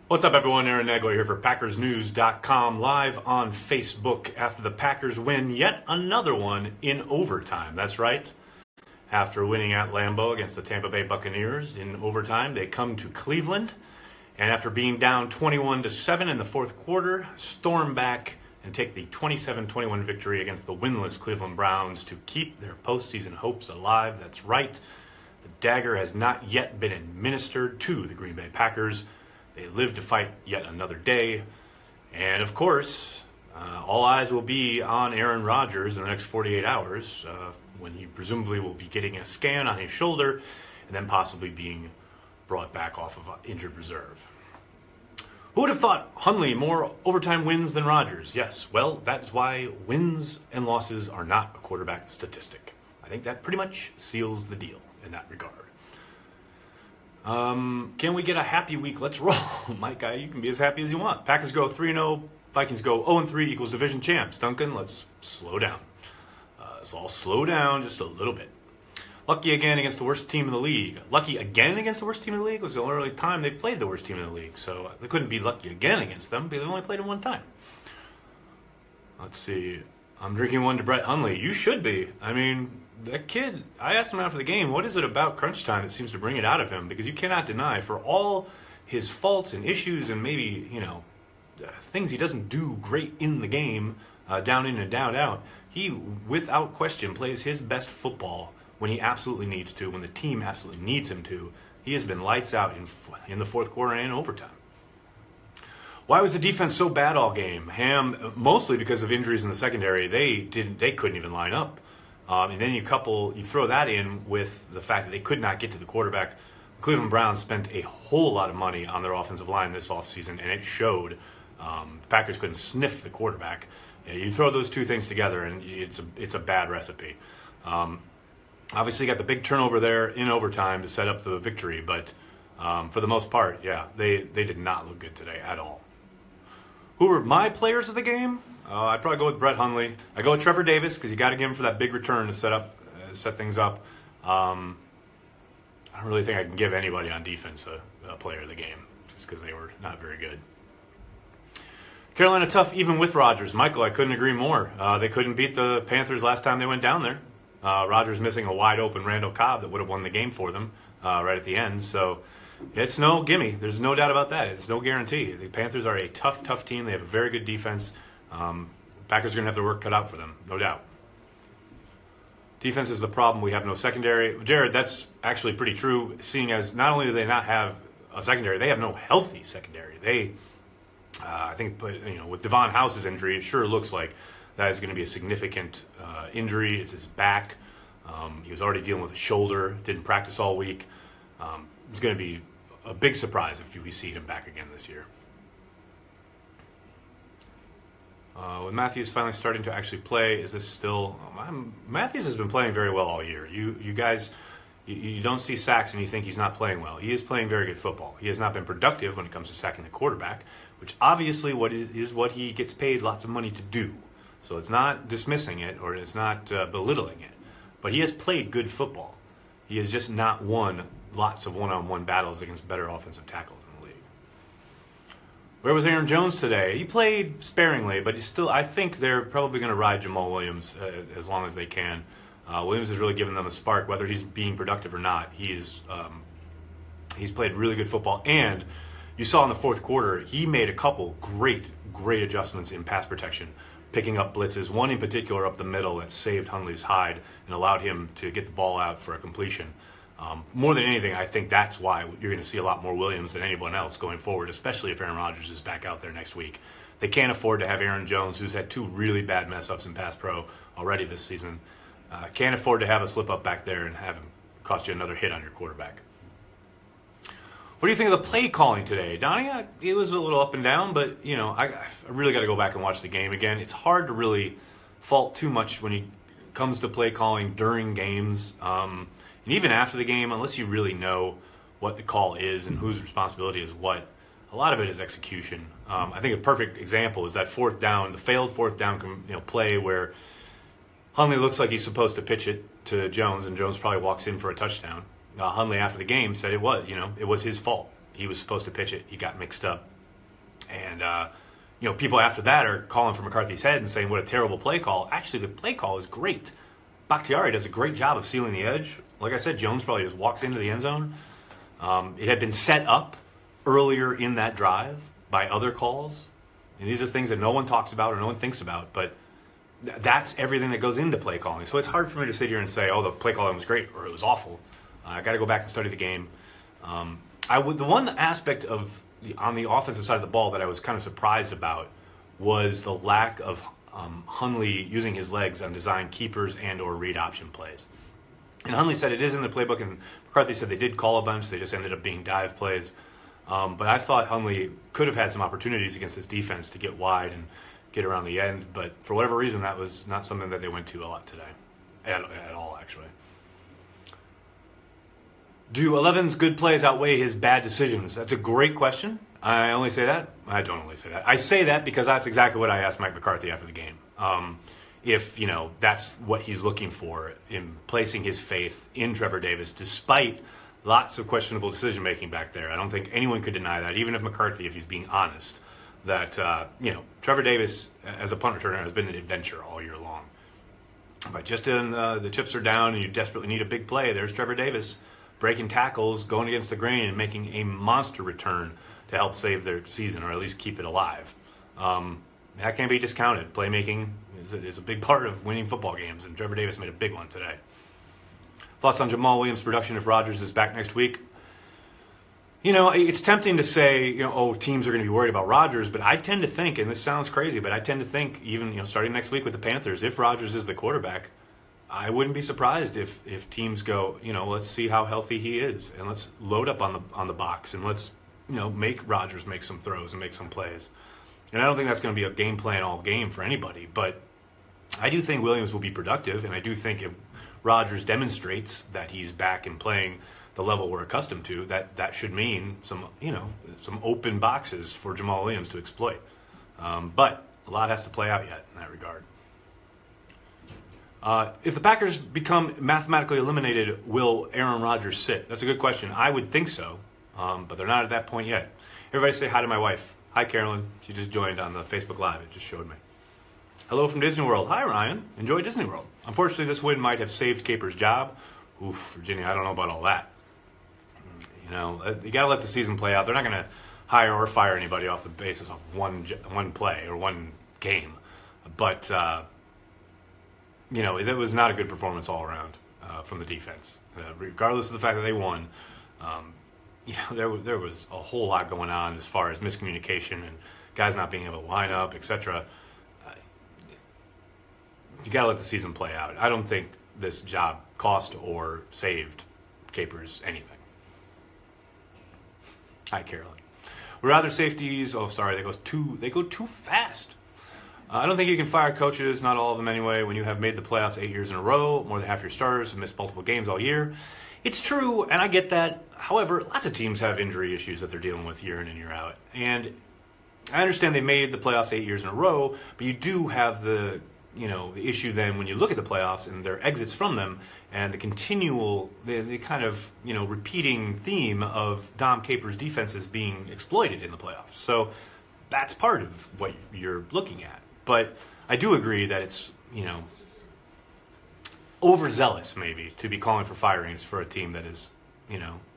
What's up, everyone? Aaron Nagler here for PackersNews.com, live on Facebook after the Packers win yet another one in overtime. That's right. After winning at Lambeau against the Tampa Bay Buccaneers in overtime, they come to Cleveland, and after being down 21-7 in the fourth quarter, storm back and take the 27-21 victory against the winless Cleveland Browns to keep their postseason hopes alive. That's right. The dagger has not yet been administered to the Green Bay Packers. They live to fight yet another day. And of course, all eyes will be on Aaron Rodgers in the next 48 hours when he presumably will be getting a scan on his shoulder and then possibly being brought back off of injured reserve. Who would have thought Hundley more overtime wins than Rodgers? Yes, well, that's why wins and losses are not a quarterback statistic. I think that pretty much seals the deal in that regard. Can we get a happy week? Let's roll. Mike, you can be as happy as you want. Packers go 3-0. Vikings go 0-3 equals division champs. Duncan, let's slow down. Let's all slow down just a little bit. Lucky again against the worst team in the league. Lucky again against the worst team in the league was the only time they've played the worst team in the league. So they couldn't be lucky again against them because they only played it one time. Let's see. I'm drinking one to Brett Hundley. You should be. I mean, that kid, I asked him after the game, what is it about crunch time that seems to bring it out of him? Because you cannot deny, for all his faults and issues and maybe, things he doesn't do great in the game, down in and down out, he, without question, plays his best football when he absolutely needs to, when the team absolutely needs him to. He has been lights out in the fourth quarter and in overtime. Why was the defense so bad all game? Mostly because of injuries in the secondary. They couldn't even line up. And then you throw that in with the fact that they could not get to the quarterback. The Cleveland Browns spent a whole lot of money on their offensive line this offseason, and it showed. The Packers couldn't sniff the quarterback. You throw those two things together, and it's a bad recipe. Obviously, you got the big turnover there in overtime to set up the victory, but for the most part, yeah, they did not look good today at all. Who were my players of the game? I'd probably go with Brett Hundley. I go with Trevor Davis because you got to give him for that big return to set things up. I don't really think I can give anybody on defense a player of the game just because they were not very good. Carolina tough even with Rodgers. Michael, I couldn't agree more. They couldn't beat the Panthers last time they went down there. Rodgers missing a wide open Randall Cobb that would have won the game for them right at the end. So it's no gimme. There's no doubt about that. It's no guarantee. The Panthers are a tough team. They have a very good defense. Packers are going to have their work cut out for them, no doubt. Defense is the problem. We have no secondary. Jared, that's actually pretty true, seeing as not only do they not have a secondary, they have no healthy secondary. I think, with Devon House's injury, it sure looks like that is going to be a significant injury. It's his back. He was already dealing with a shoulder, didn't practice all week. It's going to be a big surprise if we see him back again this year. With Matthews finally starting to actually play, is this still... Matthews has been playing very well all year. You guys, you don't see sacks and you think he's not playing well. He is playing very good football. He has not been productive when it comes to sacking the quarterback, which obviously is what he gets paid lots of money to do. So it's not dismissing it or it's not belittling it. But he has played good football. He has just not won lots of one-on-one battles against better offensive tackles in the league. Where was Aaron Jones today? He played sparingly, but I think they're probably going to ride Jamal Williams as long as they can. Williams has really given them a spark, whether he's being productive or not. He's played really good football, and you saw in the fourth quarter, he made a couple great adjustments in pass protection, picking up blitzes, one in particular up the middle that saved Hundley's hide and allowed him to get the ball out for a completion. More than anything, I think that's why you're going to see a lot more Williams than anyone else going forward, especially if Aaron Rodgers is back out there next week. They can't afford to have Aaron Jones, who's had two really bad mess-ups in pass pro already this season. Can't afford to have a slip-up back there and have him cost you another hit on your quarterback. What do you think of the play calling today? Donnie, it was a little up and down, but, I really got to go back and watch the game again. It's hard to really fault too much when it comes to play calling during games. And even after the game, unless you really know what the call is and whose responsibility is what, a lot of it is execution. I think a perfect example is that fourth down, the failed fourth down play where Hundley looks like he's supposed to pitch it to Jones, and Jones probably walks in for a touchdown. Hundley after the game said it was his fault. He was supposed to pitch it. He got mixed up. And, people after that are calling for McCarthy's head and saying what a terrible play call. Actually, the play call is great. Bakhtiari does a great job of sealing the edge. Like I said, Jones probably just walks into the end zone. It had been set up earlier in that drive by other calls. And these are things that no one talks about or no one thinks about, but that's everything that goes into play calling. So it's hard for me to sit here and say, oh, the play calling was great or it was awful. I got to go back and study the game. The one aspect on the offensive side of the ball that I was kind of surprised about was the lack of Hundley using his legs on design keepers and or read option plays. And Hundley said it is in the playbook, and McCarthy said they did call a bunch. They just ended up being dive plays. But I thought Hundley could have had some opportunities against this defense to get wide and get around the end. But for whatever reason, that was not something that they went to a lot today. At all, actually. Do 11's good plays outweigh his bad decisions? That's a great question. I only say that. I don't only say that. I say that because that's exactly what I asked Mike McCarthy after the game. If, that's what he's looking for in placing his faith in Trevor Davis, despite lots of questionable decision-making back there. I don't think anyone could deny that, even if McCarthy, if he's being honest, that, Trevor Davis as a punt returner has been an adventure all year long. But just in the chips are down and you desperately need a big play, there's Trevor Davis breaking tackles, going against the grain, and making a monster return to help save their season or at least keep it alive. That can't be discounted. Playmaking is a big part of winning football games, and Trevor Davis made a big one today. Thoughts on Jamal Williams' production if Rodgers is back next week? It's tempting to say, teams are going to be worried about Rodgers, but I tend to think, and this sounds crazy, but I tend to think even, starting next week with the Panthers, if Rodgers is the quarterback, I wouldn't be surprised if teams go, let's see how healthy he is, and let's load up on the box, and let's, make Rodgers make some throws and make some plays. And I don't think that's going to be a game plan all game for anybody, but I do think Williams will be productive, and I do think if Rodgers demonstrates that he's back and playing the level we're accustomed to, that should mean some open boxes for Jamal Williams to exploit. But a lot has to play out yet in that regard. If the Packers become mathematically eliminated, will Aaron Rodgers sit? That's a good question. I would think so, but they're not at that point yet. Everybody say hi to my wife. Hi, Carolyn. She just joined on the Facebook Live. It just showed me. Hello from Disney World. Hi, Ryan. Enjoy Disney World. Unfortunately, this win might have saved Capers' job. Oof, Virginia, I don't know about all that. You got to let the season play out. They're not going to hire or fire anybody off the basis of one play or one game. But, it was not a good performance all around from the defense. Regardless of the fact that they won, there was a whole lot going on as far as miscommunication and guys not being able to line up, etc. You got to let the season play out. I don't think this job cost or saved Capers anything. Hi, Carolyn. We're rather safeties. Oh, sorry, they go too fast. I don't think you can fire coaches, not all of them anyway, when you have made the playoffs 8 years in a row, more than half your starters have missed multiple games all year. It's true, and I get that. However, lots of teams have injury issues that they're dealing with year in and year out. And I understand they made the playoffs 8 years in a row, but you do have the issue then when you look at the playoffs and their exits from them and the continual, the kind of, repeating theme of Dom Capers' defenses being exploited in the playoffs. So that's part of what you're looking at. But I do agree that it's, overzealous maybe to be calling for firings for a team that is,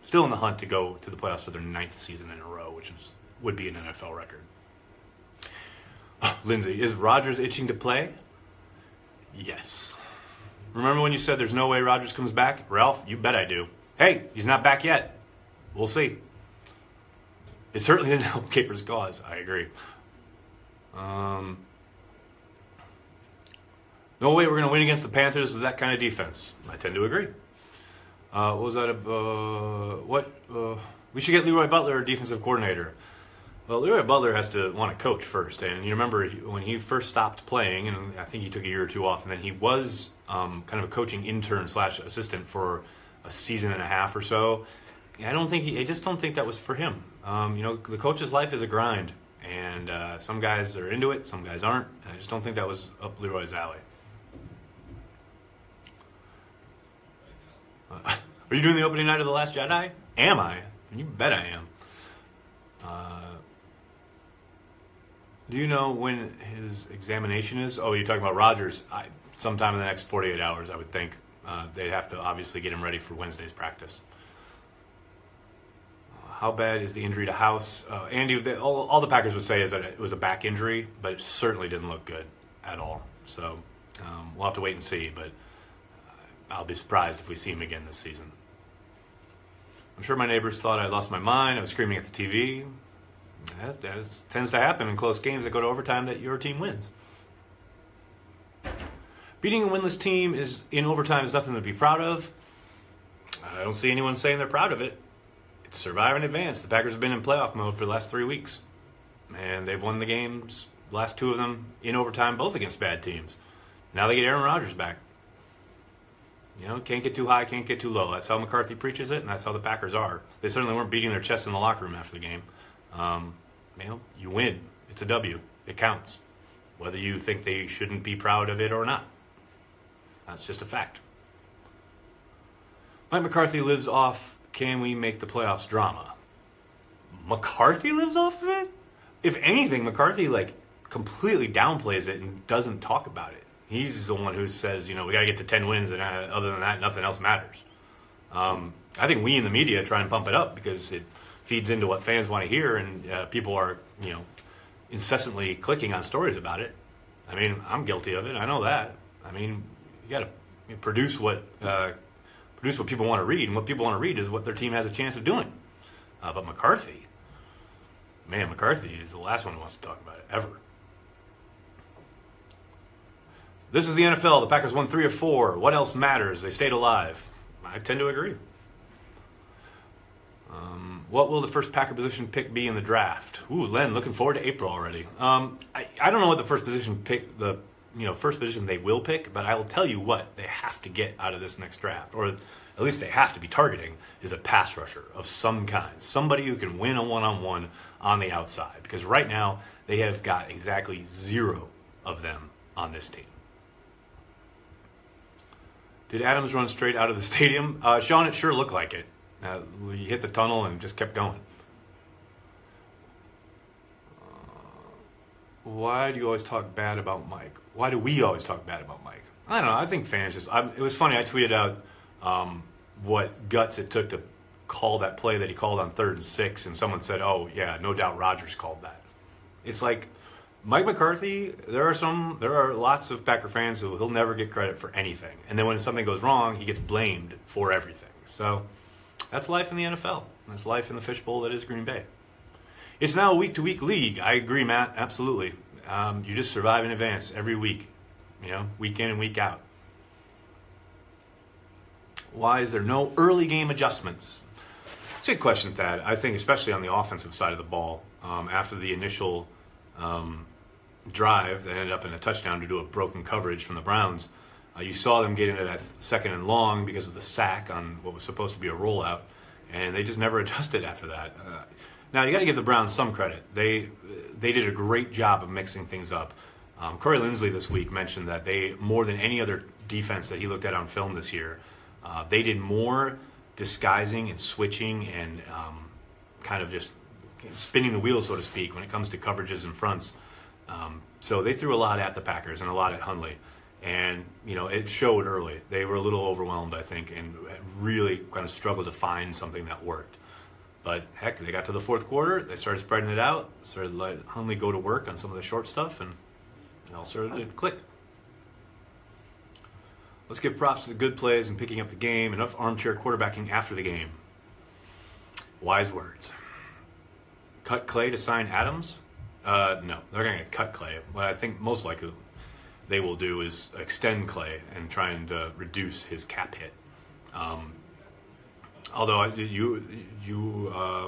still in the hunt to go to the playoffs for their 9th season in a row, which would be an NFL record. Lindsay, is Rodgers itching to play? Yes. Remember when you said there's no way Rodgers comes back? Ralph, you bet I do. Hey, he's not back yet. We'll see. It certainly didn't help Capers' cause. I agree. No way we're going to win against the Panthers with that kind of defense. I tend to agree. What was that? We should get Leroy Butler, defensive coordinator. Well, Leroy Butler has to want to coach first. And you remember when he first stopped playing, and I think he took a year or two off, and then he was kind of a coaching intern / assistant for a season and a half or so. I just don't think that was for him. The coach's life is a grind, and some guys are into it, some guys aren't. And I just don't think that was up Leroy's alley. Are you doing the opening night of The Last Jedi? Am I? You bet I am. Do you know when his examination is? Oh, you're talking about Rodgers. Sometime in the next 48 hours, I would think. They'd have to obviously get him ready for Wednesday's practice. How bad is the injury to House? Andy, all the Packers would say is that it was a back injury, but it certainly didn't look good at all. So we'll have to wait and see, but I'll be surprised if we see him again this season. I'm sure my neighbors thought I lost my mind. I was screaming at the TV. That tends to happen in close games that go to overtime that your team wins. Beating a winless team in overtime is nothing to be proud of. I don't see anyone saying they're proud of it. It's survive and advance. The Packers have been in playoff mode for the last 3 weeks. And they've won the games, the last 2 of them, in overtime, both against bad teams. Now they get Aaron Rodgers back. You know, can't get too high, can't get too low. That's how McCarthy preaches it, and that's how the Packers are. They certainly weren't beating their chests in the locker room after the game. You win. It's a W. It counts. Whether you think they shouldn't be proud of it or not. That's just a fact. Mike McCarthy lives off, can we make the playoffs drama? McCarthy lives off of it? If anything, McCarthy completely downplays it and doesn't talk about it. He's the one who says, we got to get to 10 wins, and other than that, nothing else matters. I think we in the media try and pump it up because it feeds into what fans want to hear, and people are, incessantly clicking on stories about it. I mean, I'm guilty of it. I know that. I mean, you got to produce what people want to read, and what people want to read is what their team has a chance of doing. But McCarthy is the last one who wants to talk about it, ever. This is the NFL. The Packers won 3 of 4. What else matters? They stayed alive. I tend to agree. What will the first Packer position pick be in the draft? Ooh, Len, looking forward to April already. I don't know what the first position first position they will pick, but I will tell you what they have to get out of this next draft, or at least they have to be targeting, is a pass rusher of some kind. Somebody who can win a one-on-one on the outside, because right now they have got exactly 0 of them on this team. Did Adams run straight out of the stadium? Sean, it sure looked like it. He hit the tunnel and just kept going. Why do you always talk bad about Mike? Why do we always talk bad about Mike? I don't know. I think fans just... it was funny. I tweeted out what guts it took to call that play that he called on 3rd and 6, and someone said, oh, yeah, no doubt Rodgers called that. It's like... Mike McCarthy, there are lots of Packer fans who he'll never get credit for anything. And then when something goes wrong, he gets blamed for everything. So that's life in the NFL. That's life in the fishbowl that is Green Bay. It's now a week-to-week league. I agree, Matt. Absolutely. You just survive in advance every week, week in and week out. Why is there no early game adjustments? It's a good question, Thad. I think especially on the offensive side of the ball, after the initial... drive that ended up in a touchdown due to a broken coverage from the Browns. You saw them get into that 2nd and long because of the sack on what was supposed to be a rollout, and they just never adjusted after that. Now, you got to give the Browns some credit. They did a great job of mixing things up. Corey Linsley this week mentioned that they, more than any other defense that he looked at on film this year, they did more disguising and switching and kind of just spinning the wheel, so to speak, when it comes to coverages and fronts. So they threw a lot at the Packers and a lot at Hundley. And, it showed early. They were a little overwhelmed, I think, and really kind of struggled to find something that worked. But, heck, they got to the 4th quarter. They started spreading it out, started letting Hundley go to work on some of the short stuff, and it all started to click. Let's give props to the good plays and picking up the game. Enough armchair quarterbacking after the game. Wise words. Cut Clay to sign Adams? No, they're going to cut Clay. What I think most likely they will do is extend Clay and try and reduce his cap hit. Although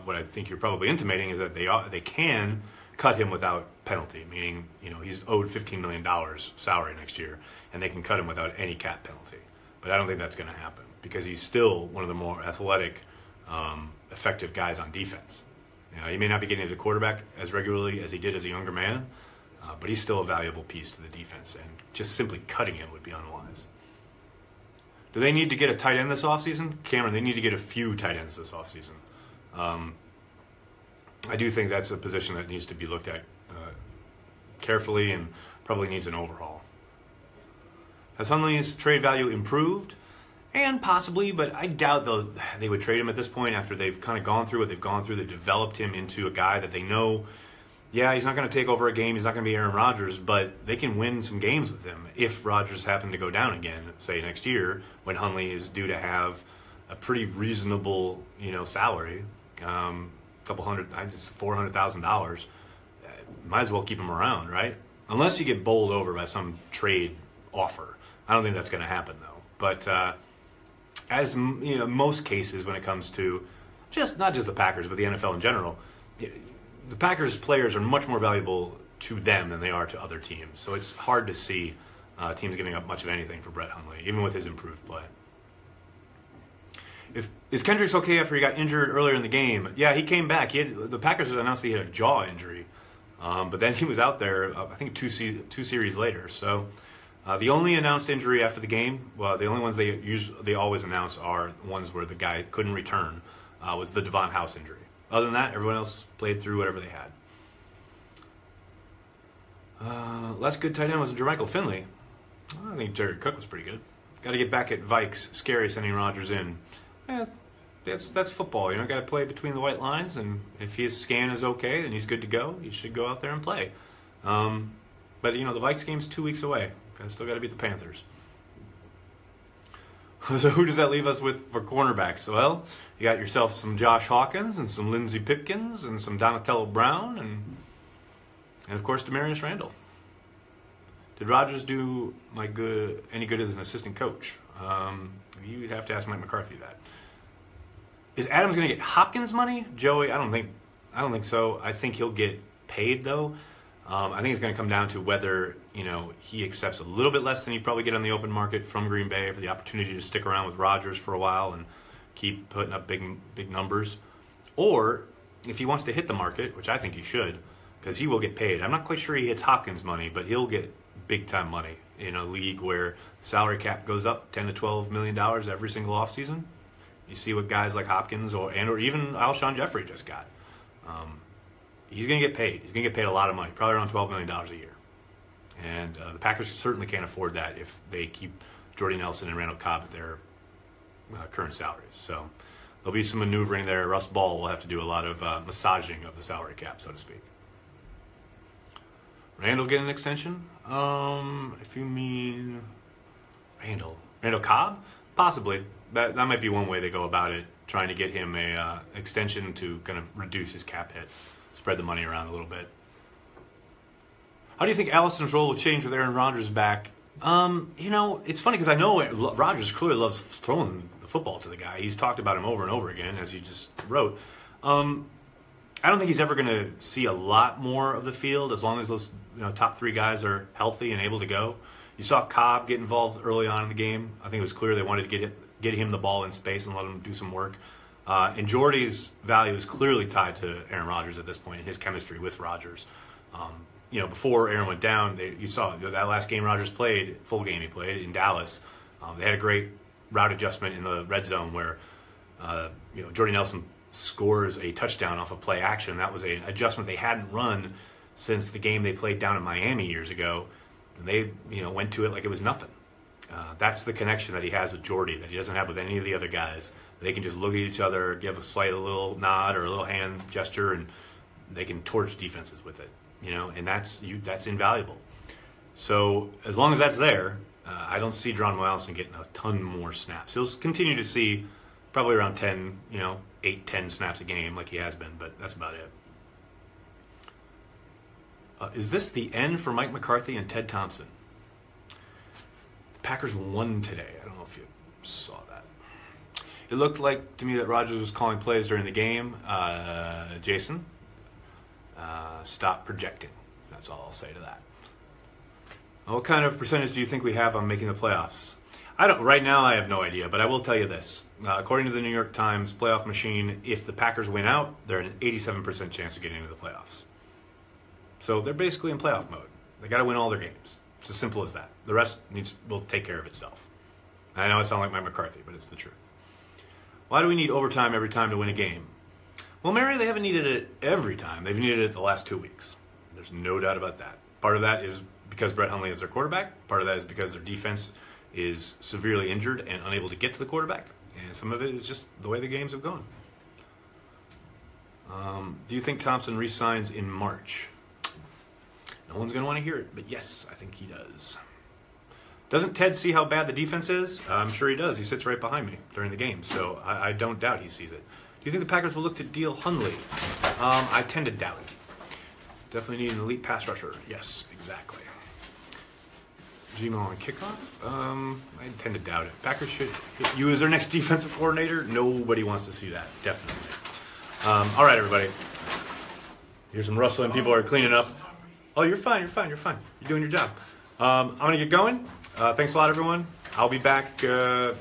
what I think you're probably intimating is that they can cut him without penalty, meaning he's owed $15 million salary next year, and they can cut him without any cap penalty. But I don't think that's going to happen because he's still one of the more athletic, effective guys on defense. He may not be getting to the quarterback as regularly as he did as a younger man, but he's still a valuable piece to the defense, and just simply cutting him would be unwise. Do they need to get a tight end this offseason? Cameron, they need to get a few tight ends this offseason. I do think that's a position that needs to be looked at carefully and probably needs an overhaul. Has Hundley's trade value improved? And possibly, but I doubt they would trade him at this point after they've kind of gone through what they've gone through. They've developed him into a guy that they know, yeah, he's not going to take over a game. He's not going to be Aaron Rodgers, but they can win some games with him if Rodgers happened to go down again, say next year, when Hundley is due to have a pretty reasonable, salary, couple hundred, $400,000. Might as well keep him around, right? Unless you get bowled over by some trade offer. I don't think that's going to happen though. But as most cases when it comes to not just the Packers, but the NFL in general, the Packers players are much more valuable to them than they are to other teams. So it's hard to see teams giving up much of anything for Brett Hundley, even with his improved play. Is Kendricks okay after he got injured earlier in the game? Yeah, he came back. The Packers announced he had a jaw injury, but then he was out there, I think, two series later. So the only announced injury after the game, well, the only ones they always announce are ones where the guy couldn't return, was the Devon House injury. Other than that, everyone else played through whatever they had. Last good tight end was Jermichael Finley. I think Jared Cook was pretty good. Got to get back at Vikes. Scary sending Rodgers in. Yeah, that's football. Got to play between the white lines, and if his scan is okay, then he's good to go. He should go out there and play. But the Vikes game's 2 weeks away. Still got to beat the Panthers. So who does that leave us with for cornerbacks? Well, you got yourself some Josh Hawkins and some Lindsey Pipkins and some Donatello Brown and of course Demarius Randall. Did Rodgers do any good as an assistant coach? You'd have to ask Mike McCarthy that. Is Adams going to get Hopkins money? Joey, I don't think so. I think he'll get paid though. I think it's going to come down to whether he accepts a little bit less than he'd probably get on the open market from Green Bay for the opportunity to stick around with Rodgers for a while and keep putting up big numbers, or if he wants to hit the market, which I think he should, because he will get paid. I'm not quite sure he hits Hopkins money, but he'll get big time money in a league where the salary cap goes up $10 to $12 million every single offseason. You see what guys like Hopkins or even Alshon Jeffrey just got. He's going to get paid. He's going to get paid a lot of money, probably around $12 million a year. And the Packers certainly can't afford that if they keep Jordy Nelson and Randall Cobb at their current salaries. So there'll be some maneuvering there. Russ Ball will have to do a lot of massaging of the salary cap, so to speak. Randall get an extension? If you mean Randall Cobb? Possibly. That might be one way they go about it, trying to get him a extension to kind of reduce his cap hit, spread the money around a little bit. How do you think Alison's role will change with Aaron Rodgers back? It's funny because I know Rodgers clearly loves throwing the football to the guy. He's talked about him over and over again, as he just wrote. I don't think he's ever going to see a lot more of the field as long as those top three guys are healthy and able to go. You saw Cobb get involved early on in the game. I think it was clear they wanted to get him the ball in space and let him do some work. And Jordy's value is clearly tied to Aaron Rodgers at this point and his chemistry with Rodgers. Before Aaron went down, you saw that last game Rodgers played, full game he played in Dallas. They had a great route adjustment in the red zone where Jordy Nelson scores a touchdown off of play action. That was an adjustment they hadn't run since the game they played down in Miami years ago. And they went to it like it was nothing. That's the connection that he has with Jordy that he doesn't have with any of the other guys. They can just look at each other, give a little nod or a little hand gesture, and they can torch defenses with it. And that's invaluable. So as long as that's there, I don't see Geronimo Allison getting a ton more snaps. He'll continue to see probably around 10, 8-10 snaps a game like he has been, but that's about it. Is this the end for Mike McCarthy and Ted Thompson? The Packers won today. I don't know if you saw that. It looked like to me that Rodgers was calling plays during the game. Jason, stop projecting. That's all I'll say to that. What kind of percentage do you think we have on making the playoffs? Right now I have no idea, but I will tell you this. According to the New York Times playoff machine, if the Packers win out, they're an 87% chance of getting into the playoffs. So they're basically in playoff mode. They got to win all their games. It's as simple as that. The rest will take care of itself. I know I sound like Mike McCarthy, but it's the truth. Why do we need overtime every time to win a game? Well, Mary, they haven't needed it every time. They've needed it the last 2 weeks. There's no doubt about that. Part of that is because Brett Hundley is their quarterback. Part of that is because their defense is severely injured and unable to get to the quarterback. And some of it is just the way the games have gone. Do you think Thompson re-signs in March? No one's going to want to hear it, but yes, I think he does. Doesn't Ted see how bad the defense is? I'm sure he does. He sits right behind me during the game, so I don't doubt he sees it. Do you think the Packers will look to deal Hundley? I tend to doubt it. Definitely need an elite pass rusher. Yes, exactly. Gino on kickoff? I tend to doubt it. Packers should hit you as their next defensive coordinator. Nobody wants to see that, definitely. All right, everybody. Here's some rustling. People are cleaning up. Oh, you're fine. You're fine. You're fine. You're doing your job. I'm going to get going. Thanks a lot, everyone. I'll be back, I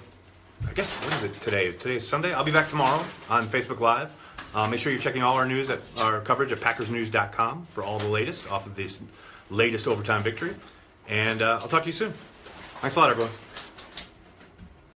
guess, what is it today? Today is Sunday. I'll be back tomorrow on Facebook Live. Make sure you're checking all our news, our coverage at PackersNews.com for all the latest off of this latest overtime victory. And I'll talk to you soon. Thanks a lot, everyone.